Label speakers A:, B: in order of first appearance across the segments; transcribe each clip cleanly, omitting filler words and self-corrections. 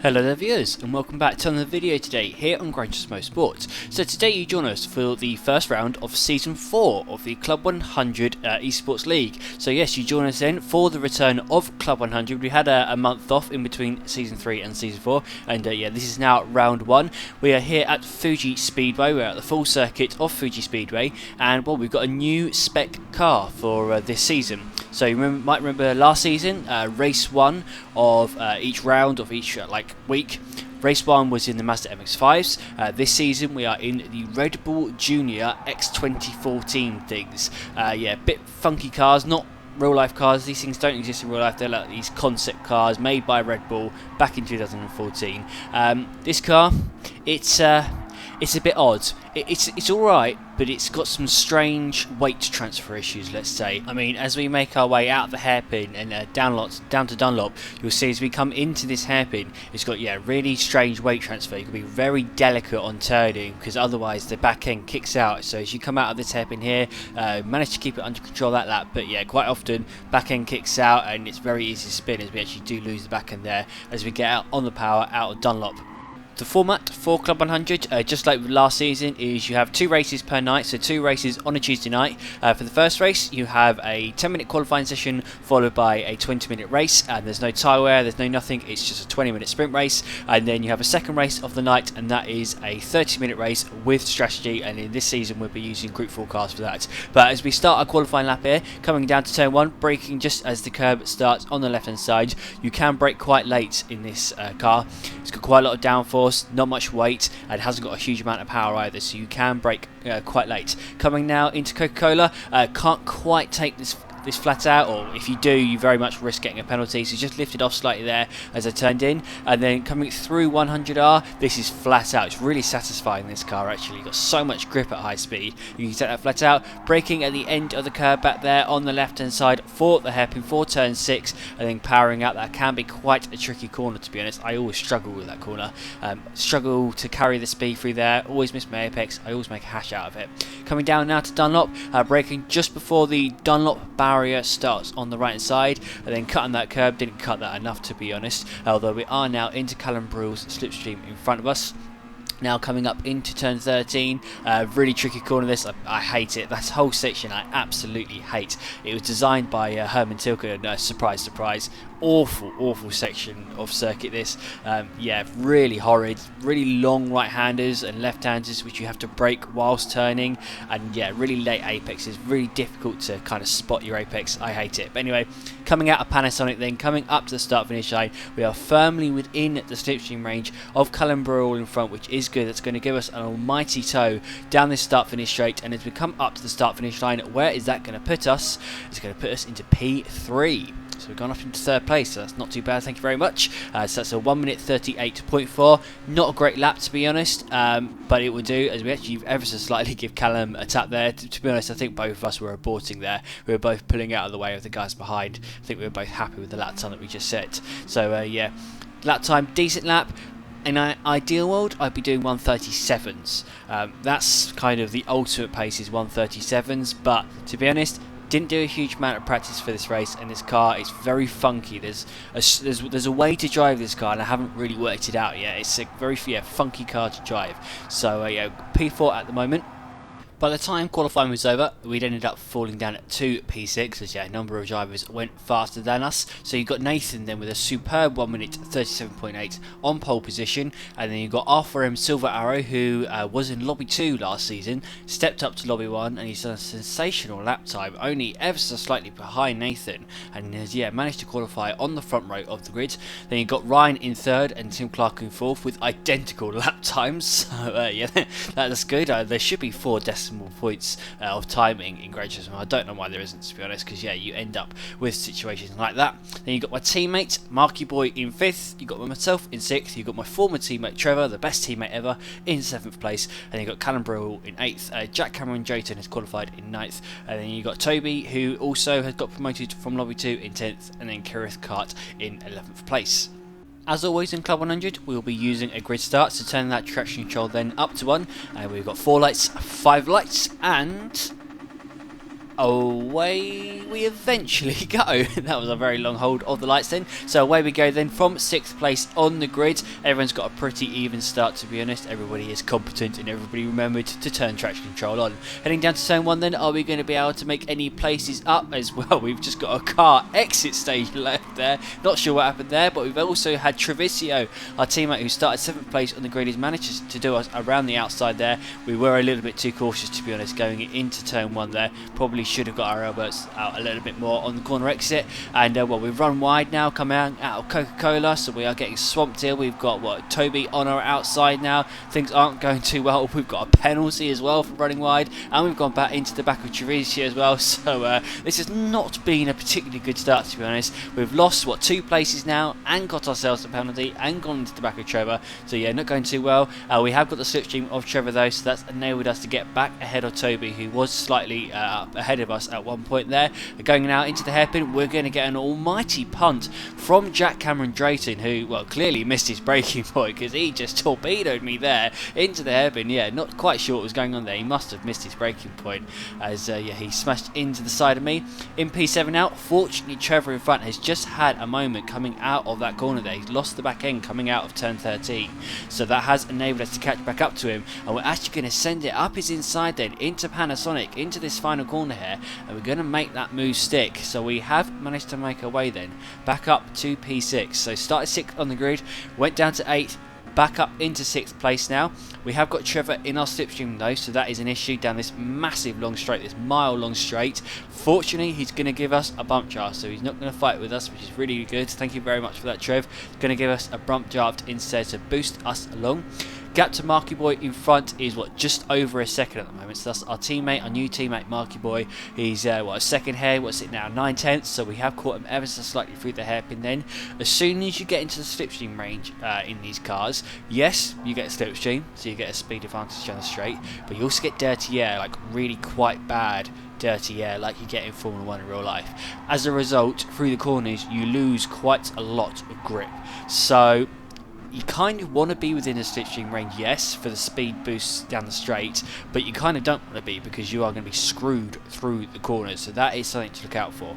A: Hello there viewers, and welcome back to another video today here on Gracious Motorsports. So today you join us for the first round of Season 4 of the Club 100 eSports League. So yes, you join us then for the return of Club 100. We had a month off in between Season 3 and Season 4, and yeah, this is now round 1. We are here at Fuji Speedway. We're at the full circuit of Fuji Speedway, and well, we've got a new spec car for this season. So you might remember last season, race 1 of each round of each week. Race 1 was in the Mazda MX-5s. This season we are in the Red Bull Junior X2014 things. Yeah, bit funky cars, not real life cars. These things don't exist in real life. They're like these concept cars made by Red Bull back in 2014. This car, it's a bit odd. It's alright, but it's got some strange weight transfer issues, let's say. I mean, as we make our way out of the hairpin and down to Dunlop, you'll see as we come into this hairpin, it's got really strange weight transfer. You can be very delicate on turning because otherwise the back end kicks out. So as you come out of this hairpin here, manage to keep it under control that lap, but yeah, quite often back end kicks out and it's very easy to spin as we actually do lose the back end there as we get out on the power out of Dunlop. The format for Club 100, just like last season, is you have 2 races per night, so 2 races on a Tuesday night. For the first race, you have a 10-minute qualifying session followed by a 20-minute race, and there's no tyre wear, there's no nothing, it's just a 20-minute sprint race. And then you have a second race of the night, and that is a 30-minute race with strategy, and in this season we'll be using group forecast for that. But as we start our qualifying lap here, coming down to turn 1, braking just as the curb starts on the left-hand side, you can brake quite late in this car. It's got quite a lot of downforce, not much weight, and hasn't got a huge amount of power either, so you can brake quite late. Coming now into Coca-Cola, can't quite take this flat out, or if you do, you very much risk getting a penalty, so just lifted off slightly there as I turned in. And then coming through 100R, this is flat out. It's really satisfying, this car actually. You've got so much grip at high speed, you can take that flat out. Braking at the end of the curb back there on the left hand side for the hairpin for turn 6, and then powering out. That can be quite a tricky corner, to be honest. I always struggle with that corner, struggle to carry the speed through there, always miss my apex, I always make a hash out of it. Coming down now to Dunlop, braking just before the Dunlop barrier starts on the right hand side, and then cutting that curb. Didn't cut that enough, to be honest, although we are now into Callum Brewell's slipstream in front of us. Now coming up into turn 13, really tricky corner this. I hate it. That whole section I absolutely hate. It was designed by Herman Tilke, and surprise, surprise, awful section of circuit this. Yeah, really horrid, really long right-handers and left-handers which you have to brake whilst turning, and yeah, really late apexes, really difficult to kind of spot your apex. I hate it. But anyway, coming out of Panasonic, then coming up to the start finish line, we are firmly within the slipstream range of Callum Brewell in front, which is good. That's going to give us an almighty tow down this start finish straight, and as we come up to the start finish line, where is that going to put us? It's going to put us into P3. So we've gone up into 3rd place, so that's not too bad, thank you very much. So that's a 1 minute 38.4. Not a great lap, to be honest, but it will do, as we actually ever so slightly give Callum a tap there. To be honest, I think both of us were aborting there. We were both pulling out of the way of the guys behind. I think we were both happy with the lap time that we just set. So yeah, lap time, decent lap. In an ideal world, I'd be doing 137s. That's kind of the ultimate pace, is 137s, but to be honest, didn't do a huge amount of practice for this race, and this car is very funky. There's a way to drive this car, and I haven't really worked it out yet. It's a very funky car to drive. So yeah, P4 at the moment. By the time qualifying was over, we'd ended up falling down at 2 P6, as yeah, a number of drivers went faster than us. So you've got Nathan then with a superb 1 minute 37.8 on pole position, and then you've got Arthur M. Silver Arrow, who was in Lobby 2 last season, stepped up to Lobby 1, and he's done a sensational lap time, only ever so slightly behind Nathan, and has yeah, managed to qualify on the front row of the grid. Then you've got Ryan in 3rd and Tim Clark in 4th with identical lap times, so yeah, that's good. There should be 4 decimal points of timing in Great Turismo. I don't know why there isn't, to be honest, because yeah, you end up with situations like that. Then you got my teammate Marky Boy in 5th, you got myself in 6th, you got my former teammate Trevor, the best teammate ever, in 7th place, and you got Callum Brewell in 8th. Jack Cameron Drayton has qualified in 9th, and then you got Toby, who also has got promoted from Lobby 2 in 10th, and then Kirith Cart in 11th place. As always in Club 100, we'll be using a grid start to turn that traction control then up to 1, and we've got 4 lights, 5 lights, and away we eventually go. That was a very long hold of the lights then. So away we go then from 6th place on the grid. Everyone's got a pretty even start, to be honest. Everybody is competent and everybody remembered to turn traction control on. Heading down to turn 1 then, are we going to be able to make any places up as well? We've just got a car exit stage left there. Not sure what happened there, but we've also had Trevisio, our teammate who started 7th place on the grid. He's managed to do us around the outside there. We were a little bit too cautious, to be honest, going into turn 1 there. Probably should have got our elbows out a little bit more on the corner exit. And well, we've run wide now, coming out of Coca-Cola, so we are getting swamped here. We've got Toby on our outside now. Things aren't going too well. We've got a penalty as well for running wide, and we've gone back into the back of Trevisio as well. So this has not been a particularly good start, to be honest. We've lost 2 places now and got ourselves a penalty and gone into the back of Trevor. So yeah, not going too well. We have got the slipstream of Trevor though, so that's enabled us to get back ahead of Toby, who was slightly ahead of us at one point there. Going now into the hairpin, we're going to get an almighty punt from Jack Cameron Drayton, who, well, clearly missed his braking point because he just torpedoed me there into the hairpin. Yeah, not quite sure what was going on there. He must have missed his braking point as yeah, he smashed into the side of me. In P7 now, fortunately Trevor in front has just had a moment coming out of that corner there. He's lost the back end coming out of turn 13, so that has enabled us to catch back up to him, and we're actually going to send it up his inside then into Panasonic, into this final corner here, and we're going to make that move stick. So we have managed to make our way then back up to P6. So started 6th on the grid, went down to 8th, back up into 6th place now. We have got Trevor in our slipstream though, so that is an issue down this massive long straight, this mile long straight. Fortunately, he's going to give us a bump draft, so he's not going to fight with us, which is really good. Thank you very much for that, Trev. He's going to give us a bump draft instead to boost us along. Gap to Marky Boy in front is just over a second at the moment. So that's our teammate, our new teammate Marky Boy. He's a second here. What's it now? 9/10. So we have caught him ever so slightly through the hairpin. Then, as soon as you get into the slipstream range in these cars, yes, you get a slipstream, so you get a speed advantage on the straight, but you also get dirty air, like really quite bad dirty air, like you get in Formula 1 in real life. As a result, through the corners, you lose quite a lot of grip. So you kind of want to be within a slipstream range, yes, for the speed boosts down the straight, but you kind of don't want to be because you are going to be screwed through the corners, so that is something to look out for.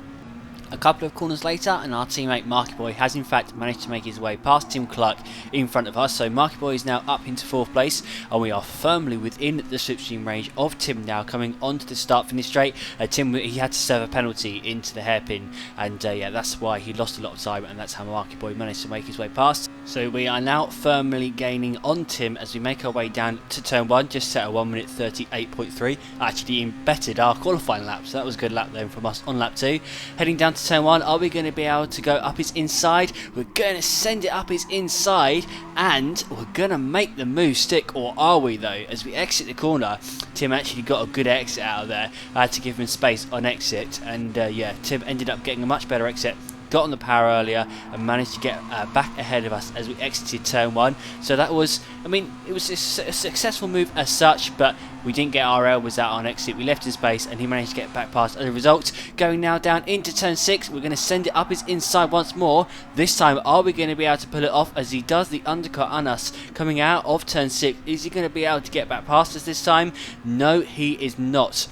A: A couple of corners later, and our teammate Marky Boy has in fact managed to make his way past Tim Clark in front of us. So Marky Boy is now up into 4th place, and we are firmly within the slipstream range of Tim now, coming onto the start finish straight. Tim, he had to serve a penalty into the hairpin, and yeah, that's why he lost a lot of time, and that's how Marky Boy managed to make his way past. So we are now firmly gaining on Tim as we make our way down to turn 1, just set a 1 minute 38.3. Actually bettered our qualifying lap, so that was a good lap then from us on lap 2. Heading down to turn 1, are we going to be able to go up his inside? We're going to send it up his inside, and we're going to make the move stick, or are we though? As we exit the corner, Tim actually got a good exit out of there. I had to give him space on exit, and yeah, Tim ended up getting a much better exit. Got on the power earlier and managed to get back ahead of us as we exited turn 1. So that was, I mean, it was a successful move as such, but we didn't get our elbows out on exit. We left his space and he managed to get back past. As a result, going now down into turn 6, we're going to send it up his inside once more. This time, are we going to be able to pull it off as he does the undercut on us coming out of turn 6? Is he going to be able to get back past us this time? No, he is not.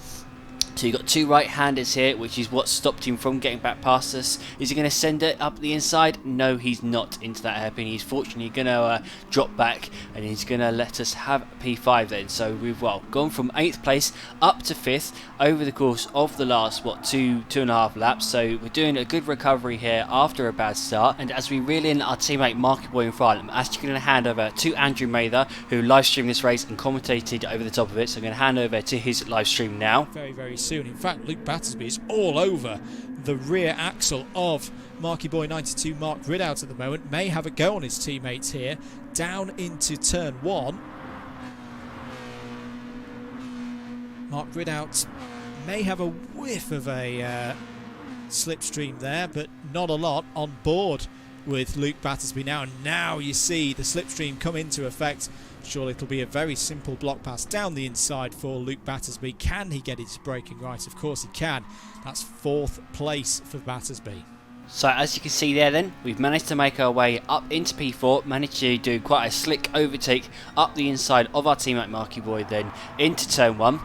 A: So you've got 2 right-handers here, which is what stopped him from getting back past us. Is he going to send it up the inside? No, he's not into that hairpin. He's fortunately going to drop back, and he's going to let us have P5 then. So we've, well, gone from 8th place up to 5th over the course of the last, two and a half laps. So we're doing a good recovery here after a bad start. And as we reel in our teammate Marky Boy in front, I'm actually going to hand over to Andrew Mather, who live streamed this race and commentated over the top of it. So I'm going to hand over to his live stream now.
B: Very, very soon. In fact, Luke Battersby is all over the rear axle of Marky Boy 92 Mark Ridout at the moment. May have a go on his teammates here. Down into turn 1. Mark Ridout may have a whiff of a slipstream there, but not a lot on board with Luke Battersby now. And now you see the slipstream come into effect. Surely it'll be a very simple block pass down the inside for Luke Battersby. Can he get his braking right? Of course he can. That's 4th place for Battersby.
A: So as you can see there then, we've managed to make our way up into P4, managed to do quite a slick overtake up the inside of our teammate Marky Boy then into turn 1.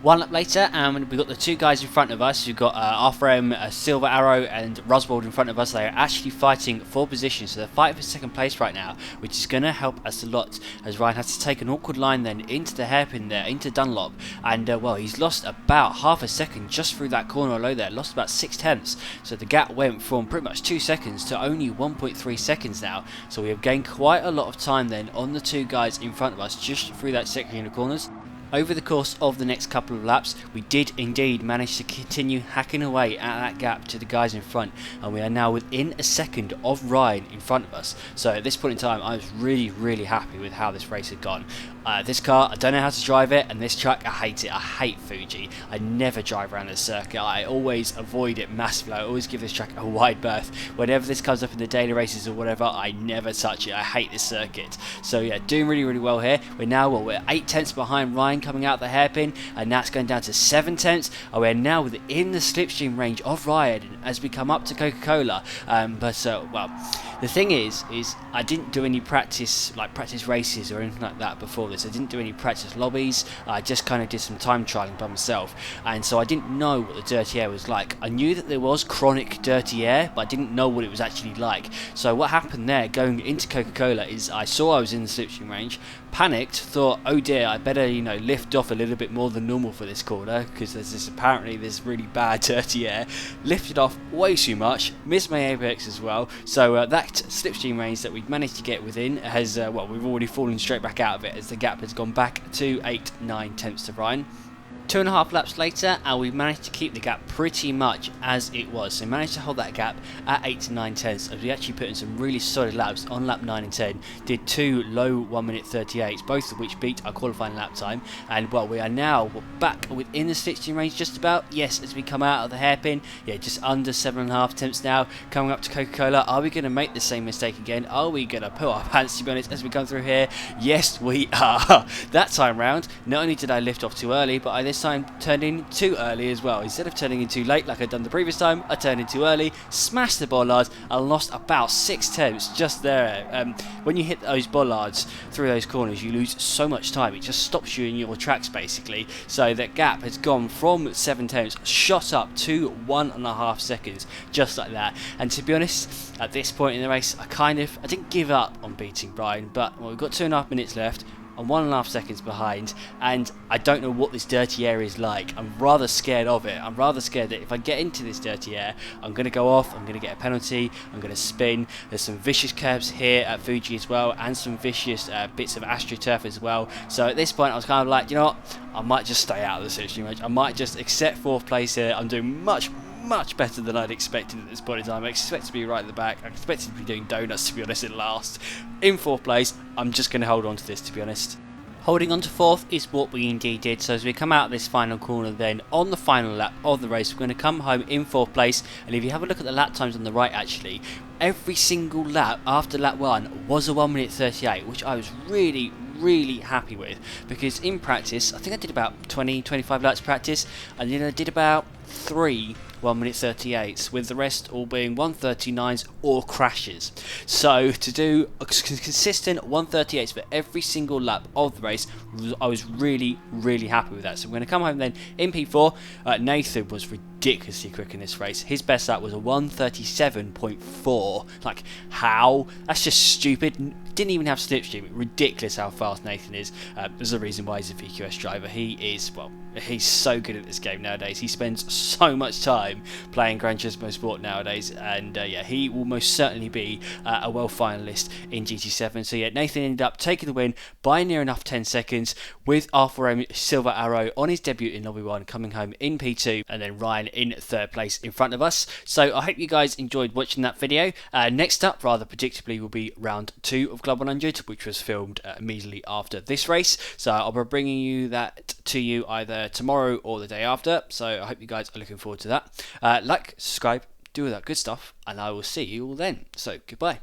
A: One lap later, and we've got the two guys in front of us. We've got Arthur Silver Arrow and Roswald in front of us. They are actually fighting for position, so they're fighting for second place right now, which is going to help us a lot, as Ryan has to take an awkward line then into the hairpin there, into Dunlop, and well, he's lost about half a second just through that corner low there, lost about 6/10, so the gap went from pretty much 2 seconds to only 1.3 seconds now, so we have gained quite a lot of time then on the two guys in front of us just through that section of corners. Over the course of the next couple of laps, we did indeed manage to continue hacking away at that gap to the guys in front, and we are now within a second of Ryan in front of us. So at this point in time, I was really happy with how this race had gone. This car, I don't know how to drive it, and this truck, I hate it. I hate Fuji. I never drive around this circuit. I always avoid it massively. I always give this truck a wide berth. Whenever this comes up in the daily races or whatever, I never touch it. I hate this circuit. So yeah, doing really well here. We're now, well, we're 8/10 behind Ryan coming out the hairpin, and that's going down to 7/10, and we're now within the slipstream range of Ryan as we come up to Coca-Cola. Well, the thing is I didn't do any practice races or anything like that before this. I didn't do any practice lobbies. I just kind of did some time trialing by myself, and so I didn't know what the dirty air was like. I knew that there was chronic dirty air, but I didn't know what it was actually like. So what happened there going into Coca-Cola is I saw I was in the slipstream range, panicked, thought, oh dear, I better, you know, lift off a little bit more than normal for this corner, because apparently there's really bad dirty air. Lifted off way too much, missed my apex as well, so that slipstream range that we've managed to get within has, well, we've already fallen straight back out of it as the gap has gone back to 8/9 to Ryan. 2.5 laps later, and we've managed to keep the gap pretty much as it was. So managed to hold that gap at 8 to 9/10, as we actually put in some really solid laps on lap 9 and 10. Did two low 1:38s, both of which beat our qualifying lap time. And well, we are now back within the 16 range just about. Yes, as we come out of the hairpin, yeah, just under 7.5 now. Coming up to Coca-Cola, are we going to make the same mistake again? Are we going to pull our pants, to be honest, as we come through here? Yes, we are. That time round, not only did I lift off too early, but I this time turned in too early as well. Instead of turning in too late like I'd done the previous time, I turned in too early, smashed the bollards, and lost about 6/10 just there. When you hit those bollards through those corners, you lose so much time. It just stops you in your tracks basically. So that gap has gone from 7/10, shot up to 1.5 seconds, just like that. And to be honest, at this point in the race, I didn't give up on beating Brian, but well, we've got 2.5 minutes left. I'm 1.5 seconds behind, and I don't know what this dirty air is like. I'm rather scared of it. I'm rather scared that if I get into this dirty air, I'm going to go off, I'm going to get a penalty, I'm going to spin. There's some vicious curves here at Fuji as well, and some vicious bits of AstroTurf as well. So at this point, I was kind of like, you know what, I might just stay out of the slipstream range. I might just accept 4th place here. I'm doing much better than I'd expected at this point in time. I expect to be right at the back. I expected to be doing donuts, to be honest, at last. In 4th place, I'm just going to hold on to this, to be honest. Holding on to 4th is what we indeed did. So as we come out of this final corner then, on the final lap of the race, we're going to come home in 4th place. And if you have a look at the lap times on the right actually, every single lap after lap 1 was a 1:38, which I was really happy with, because in practice I think I did about 20-25 laps practice, and then I did about 3 1:38s, with the rest all being 1:39s or crashes. So to do a consistent 1:38s for every single lap of the race, I was really happy with that. So we're going to come home then in P4. Nathan was ridiculously quick in this race. His best lap was a 1:37.4. Like, how? That's just stupid. Didn't even have slipstream. Ridiculous how fast Nathan is. There's a reason why he's a VQS driver. He's so good at this game nowadays. He spends so much time playing Gran Turismo Sport nowadays, and yeah, he will most certainly be a well finalist in GT7. So yeah, Nathan ended up taking the win by near enough 10 seconds, with Arthur Silver Arrow on his debut in Lobby 1 coming home in P2, and then Ryan in 3rd place in front of us. So I hope you guys enjoyed watching that video. Next up, rather predictably, will be round 2 of Club 100, which was filmed immediately after this race. So I'll be bringing you that to you either tomorrow or the day after. So I hope you guys are looking forward to that. Like, subscribe, do all that good stuff, and I will see you all then. So goodbye.